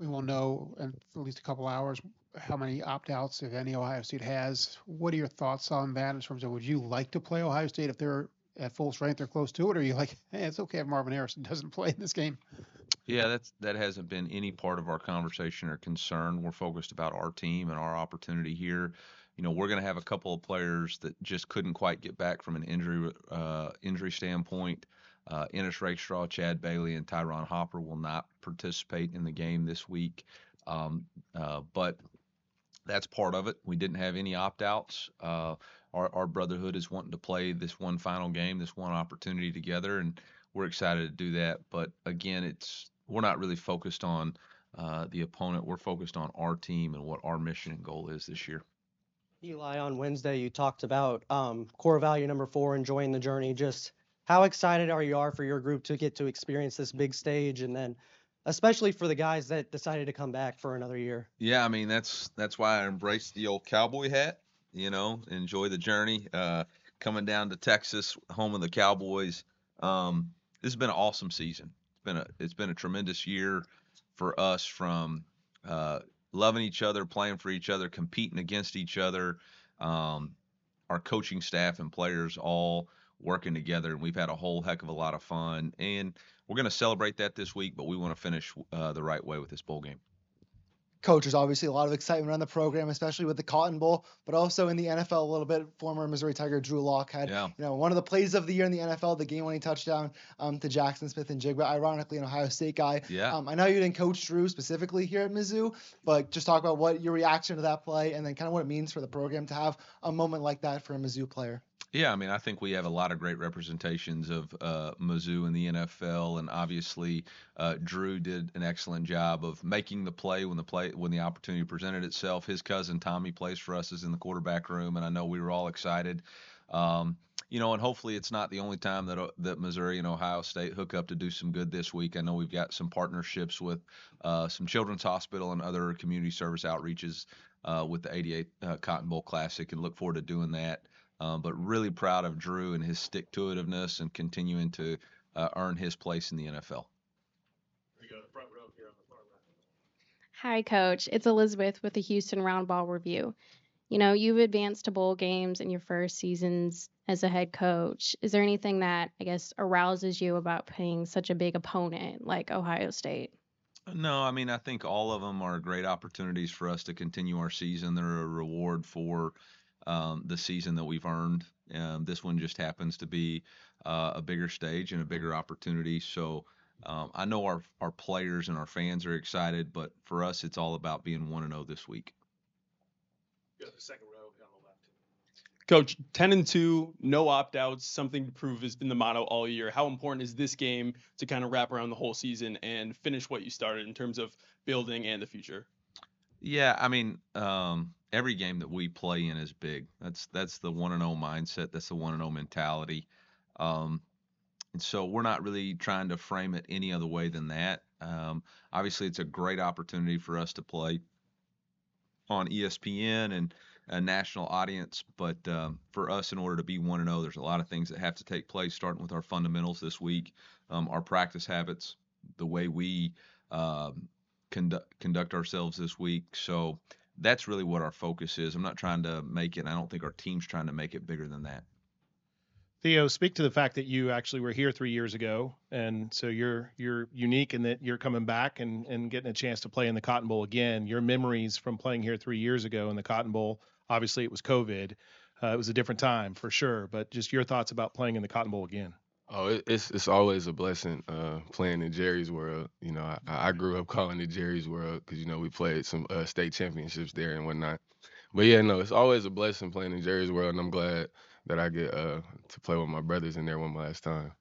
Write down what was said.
we will know in at least a couple hours how many opt-outs, if any, Ohio State has. What are your thoughts on that in terms of would you like to play Ohio State if they're at full strength or close to it? Or are you like, hey, it's okay if Marvin Harrison doesn't play in this game? Yeah, that hasn't been any part of our conversation or concern. We're focused about our team and our opportunity here. We're going to have a couple of players that just couldn't quite get back from an injury standpoint. Ennis Rakestraw, Chad Bailey, and Tyron Hopper will not participate in the game this week. But that's part of it. We didn't have any opt-outs. Our brotherhood is wanting to play this one final game, this one opportunity together, and we're excited to do that. But again, we're not really focused on the opponent. We're focused on our team and what our mission and goal is this year. Eli, on Wednesday, you talked about core value number 4, enjoying the journey. Just how excited are for your group to get to experience this big stage, and then especially for the guys that decided to come back for another year? Yeah, I mean that's why I embraced the old cowboy hat. Enjoy the journey. Coming down to Texas, home of the Cowboys. This has been an awesome season. It's been a tremendous year for us from loving each other, playing for each other, competing against each other. Um, our coaching staff and players all working together, and we've had a whole heck of a lot of fun. And we're going to celebrate that this week, but we want to finish the right way with this bowl game. Coach, there's obviously a lot of excitement around the program, especially with the Cotton Bowl, but also in the NFL a little bit. Former Missouri Tiger Drew Lock had, Yeah. one of the plays of the year in the NFL, the game-winning touchdown to Jackson Smith and Jigba, ironically an Ohio State guy. Yeah. I know you didn't coach Drew specifically here at Mizzou, but just talk about what your reaction to that play and then kind of what it means for the program to have a moment like that for a Mizzou player. Yeah, I mean, I think we have a lot of great representations of Mizzou in the NFL, and obviously Drew did an excellent job of making the play when the opportunity presented itself. His cousin Tommy plays for us is in the quarterback room, and I know we were all excited. And hopefully it's not the only time that Missouri and Ohio State hook up to do some good this week. I know we've got some partnerships with some Children's Hospital and other community service outreaches with the 88 Cotton Bowl Classic, and look forward to doing that. But really proud of Drew and his stick-to-itiveness and continuing to earn his place in the NFL. We go to the front row here on the far left. Hi, Coach. It's Elizabeth with the Houston Round Ball Review. You've advanced to bowl games in your first seasons as a head coach. Is there anything that, I guess, arouses you about playing such a big opponent like Ohio State? No, I mean, I think all of them are great opportunities for us to continue our season. They're a reward for the season that we've earned. This one just happens to be a bigger stage and a bigger opportunity. So I know our players and our fans are excited, but for us, it's all about being 1-0 this week. Go to the second row here on the left. Coach, 10-2, no opt-outs, something to prove has been the motto all year. How important is this game to kind of wrap around the whole season and finish what you started in terms of building and the future? Yeah, I mean, every game that we play in is big. That's the 1-0 mindset. That's the 1-0 mentality. And so we're not really trying to frame it any other way than that. Obviously, it's a great opportunity for us to play on ESPN and a national audience. But for us, in order to be 1-0, there's a lot of things that have to take place, starting with our fundamentals this week, our practice habits, the way we conduct ourselves this week. So that's really what our focus is. I'm not trying to make it, and I don't think our team's trying to make it bigger than that. Theo, speak to the fact that you actually were here 3 years ago, and so you're unique in that you're coming back and getting a chance to play in the Cotton Bowl again. Your memories from playing here 3 years ago in the Cotton Bowl, obviously it was COVID. It was a different time for sure, but just your thoughts about playing in the Cotton Bowl again. Oh, it's always a blessing playing in Jerry's World. I grew up calling it Jerry's World because, we played some state championships there and whatnot. But, yeah, no, it's always a blessing playing in Jerry's World, and I'm glad that I get to play with my brothers in there one last time.